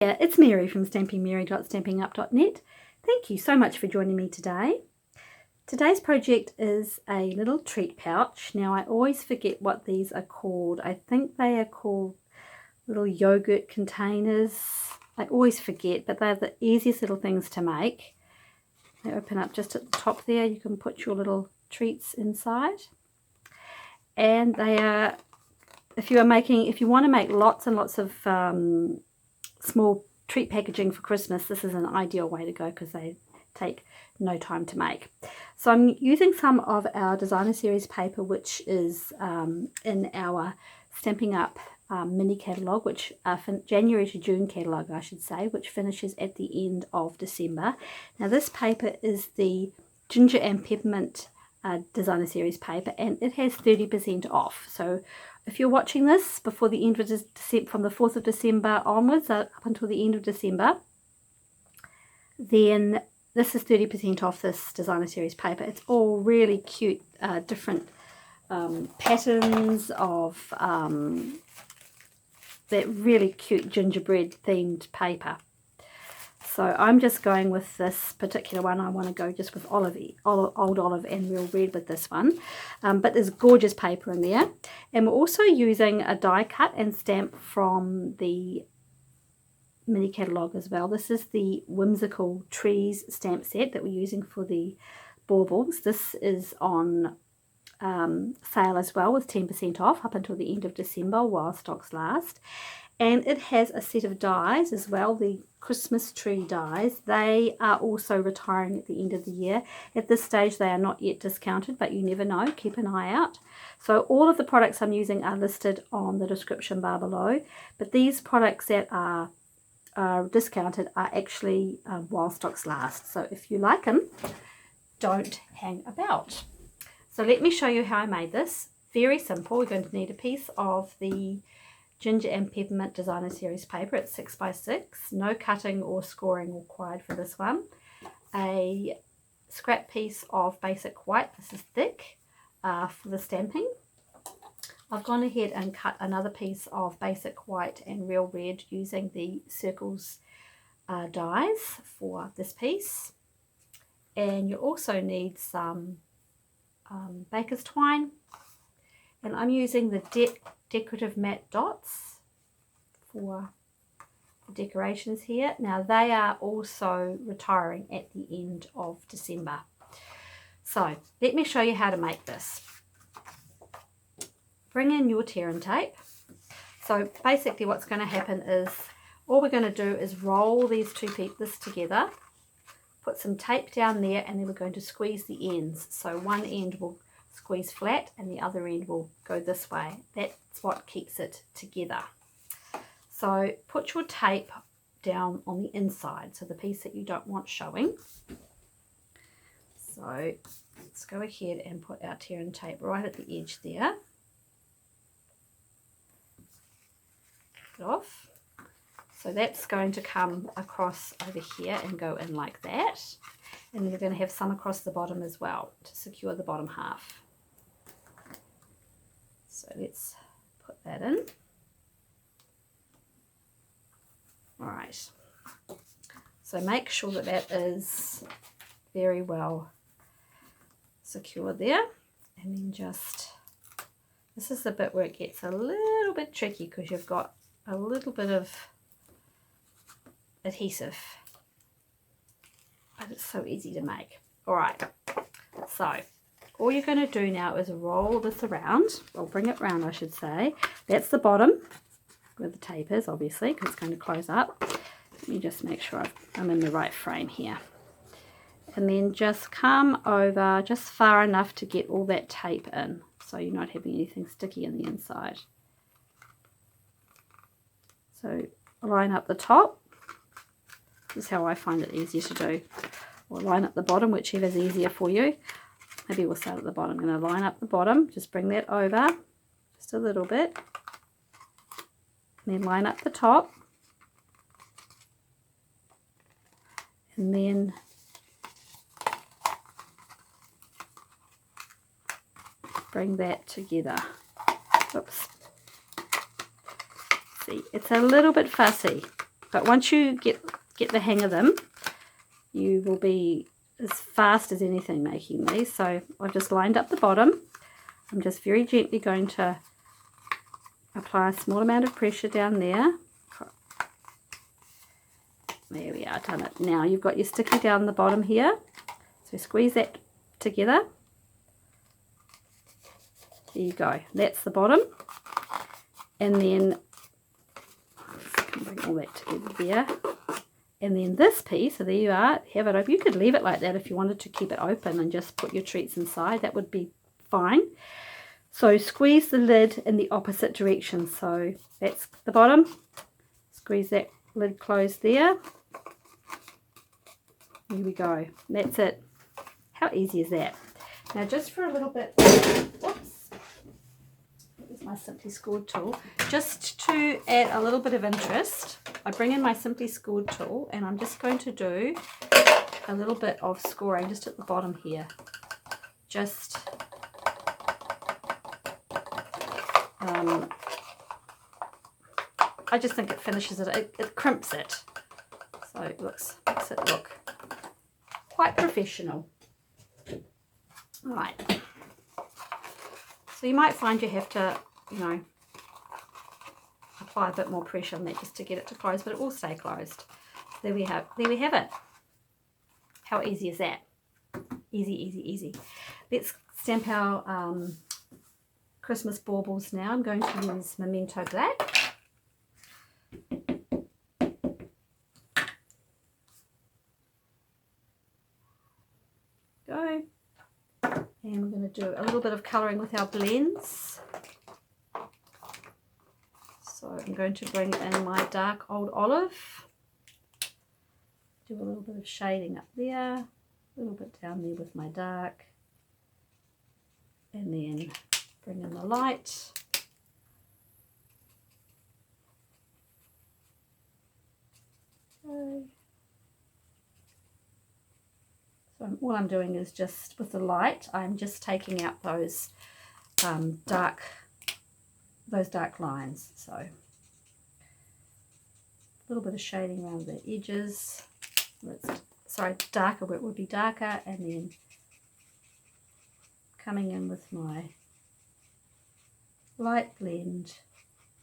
Yeah, it's Mary from stampingmary.stampinup.net. Thank you so much for joining me today. Today's project is a little treat pouch. Now I always forget what these are called. I think they are called little yogurt containers. I always forget, but they're the easiest little things to make. They open up just at the top there. You can put your little treats inside. And they are, if you want to make lots and lots of small treat packaging for Christmas, this is an ideal way to go because they take no time to make. So I'm using some of our designer series paper, which is in our Stampin' Up mini catalogue, which January to June catalogue I should say, which finishes at the end of December. Now this paper is the Ginger and Peppermint designer series paper, and it has 30% off. So if you're watching this before the end of December, from the 4th of December onwards, up until the end of December, then this is 30% off this designer series paper. It's all really cute, different patterns of that really cute gingerbread themed paper. So I'm just going with this particular one. I want to go just with old olive and real red with this one. But there's gorgeous paper in there. And we're also using a die cut and stamp from the mini catalogue as well. This is the Whimsical Trees stamp set that we're using for the baubles. This is on sale as well with 10% off up until the end of December while stocks last. And it has a set of dies as well, the Christmas tree dies. They are also retiring at the end of the year. At this stage they are not yet discounted, but you never know, keep an eye out. So all of the products I'm using are listed on the description bar below, but these products that are discounted are actually while stocks last. So if you like them, don't hang about. So let me show you how I made this. Very simple. We're going to need a piece of the Ginger and Peppermint designer series paper. It's 6x6. No cutting or scoring required for this one. A scrap piece of basic white. This is thick for the stamping. I've gone ahead and cut another piece of basic white and real red using the circles dies for this piece. And you also need some baker's twine, and I'm using the decorative matte dots for the decorations here. Now they are also retiring at the end of December. So let me show you how to make this. Bring in your tear and tape. So basically what's going to happen is all we're going to do is roll these this together, put some tape down there, and then we're going to squeeze the ends. So one end will squeeze flat and the other end will go this way. That's what keeps it together. So put your tape down on the inside, so the piece that you don't want showing. So let's go ahead and put our tear and tape right at the edge there. Get off. So that's going to come across over here and go in like that. And then you're going to have some across the bottom as well to secure the bottom half. So let's put that in. Alright. So make sure that that is very well secured there. And then just, this is the bit where it gets a little bit tricky because you've got a little bit of adhesive, but it's so easy to make. Alright, so all you're going to do now is roll this around, or bring it round I should say. That's the bottom where the tape is, obviously, because it's going to close up. Let me just make sure I'm in the right frame here. And then just come over just far enough to get all that tape in, so you're not having anything sticky on the inside. So line up the top. This is how I find it easier to do. Or line up the bottom, whichever is easier for you. Maybe we'll start at the bottom. I'm going to line up the bottom, just bring that over just a little bit. And then line up the top. And then bring that together. Oops. See, it's a little bit fussy. But once you get the hang of them, you will be as fast as anything making these. So I've just lined up the bottom. I'm just very gently going to apply a small amount of pressure down there. There we are, done it. Now you've got your sticky down the bottom here. So squeeze that together. There you go. That's the bottom. And then bring all that together there. And then this piece, so there you are, have it open. You could leave it like that if you wanted to keep it open and just put your treats inside. That would be fine. So squeeze the lid in the opposite direction. So that's the bottom. Squeeze that lid closed there. There we go. That's it. How easy is that? Now just for a little bit, whoops, here's my Simply Scored tool. Just to add a little bit of interest, I bring in my Simply Scored tool and I'm just going to do a little bit of scoring just at the bottom here. Just I just think it finishes it, it crimps it. So it makes it look quite professional. Right. So you might find you have to, you know, apply a bit more pressure on that just to get it to close, but it will stay closed. There we have it. How easy is that? Easy, easy, easy. Let's stamp our Christmas baubles now. I'm going to use Memento Black. Go. And we're going to do a little bit of colouring with our blends. So I'm going to bring in my dark Old Olive. Do a little bit of shading up there. A little bit down there with my dark. And then bring in the light. Okay. So all I'm doing is just with the light, I'm just taking out those dark lines. So a little bit of shading around the edges. Sorry, darker where it would be darker, and then coming in with my light blend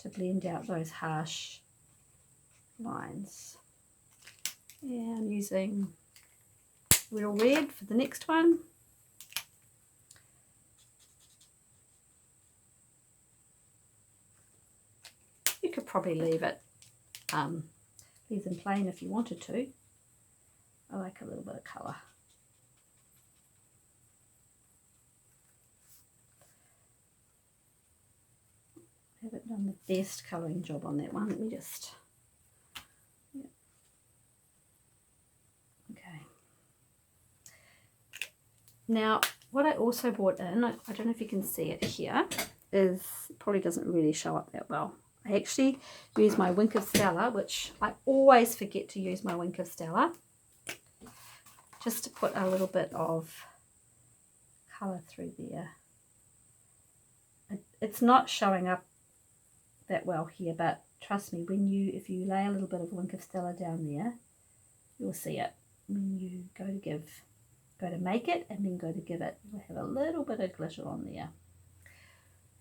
to blend out those harsh lines. And I'm using Real Red for the next one. You could probably leave them plain if you wanted to. I like a little bit of colour. I haven't done the best colouring job on that one. Let me just... Yeah. Okay. Now, what I also brought in, I don't know if you can see it here, is probably doesn't really show up that well. I actually use my Wink of Stella, which I always forget to use my Wink of Stella, just to put a little bit of colour through there. It's not showing up that well here, but trust me, if you lay a little bit of Wink of Stella down there, you'll see it. When you go to make it and then go to give it, you'll have a little bit of glitter on there.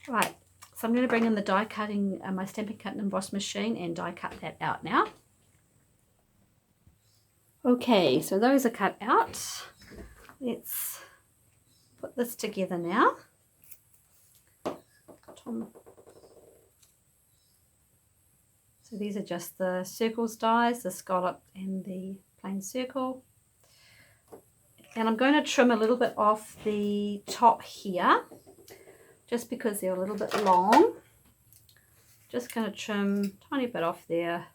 Right, so I'm going to bring in the die cutting, my Stampin' Cut and Emboss machine, and die cut that out now. Okay, so those are cut out. Let's put this together now. So these are just the circles dies, the scallop and the plain circle. And I'm going to trim a little bit off the top here, just because they're a little bit long. Just going to trim a tiny bit off there.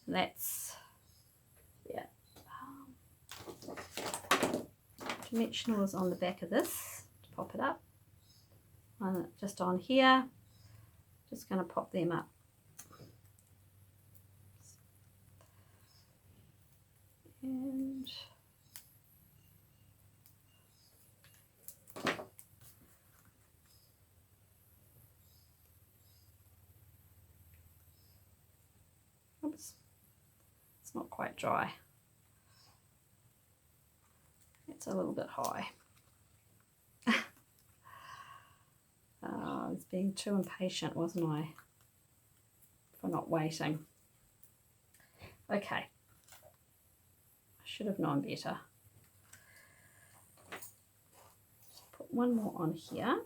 And that's, yeah. Dimensional is on the back of this to pop it up. And just on here, just going to pop them up. And Oops, it's not quite dry. It's a little bit high. I was being too impatient, wasn't I? For not waiting. Okay. I should have known better. Just put one more on here.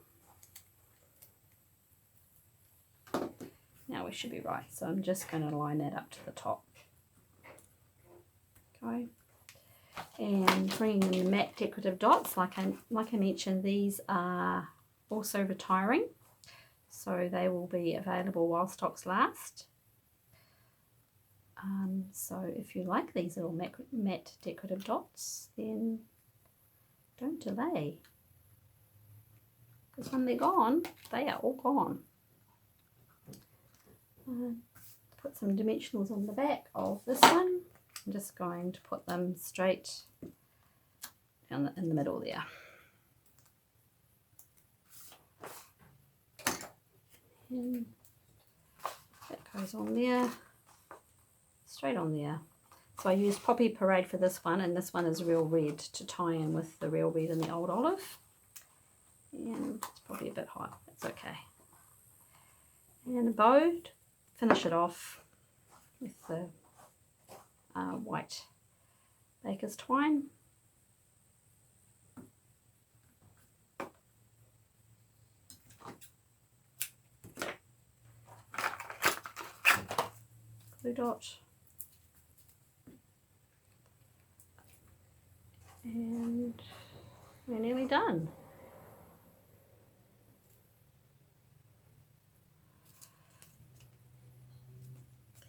Now we should be right. So I'm just going to line that up to the top. Okay. And bringing in the matte decorative dots, like I mentioned, these are also retiring, so they will be available while stocks last. So if you like these little matte decorative dots, then don't delay, because when they're gone, they are all gone. Put some dimensionals on the back of this one. I'm just going to put them straight down in the middle there. And that goes on there, straight on there. So I used Poppy Parade for this one, and this one is real red to tie in with the real red and the old olive. And it's probably a bit hot, that's okay. And a bow, finish it off with the white baker's twine. Glue dot. And we're nearly done.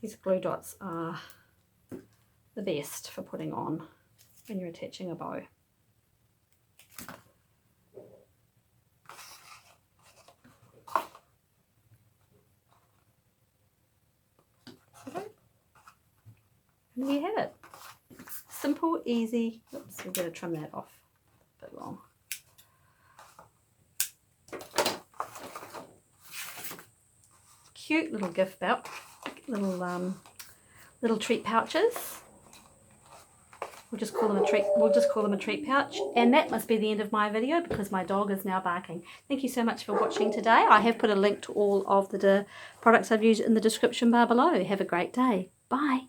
These glue dots are the best for putting on when you're attaching a bow. Okay. And there you have it. Simple, easy. Oops, we've got to trim that off a bit long. Cute little gift belt, little treat pouches. We'll just call them a treat. We'll just call them a treat pouch. And that must be the end of my video, because my dog is now barking. Thank you so much for watching today. I have put a link to all of the products I've used in the description bar below. Have a great day. Bye.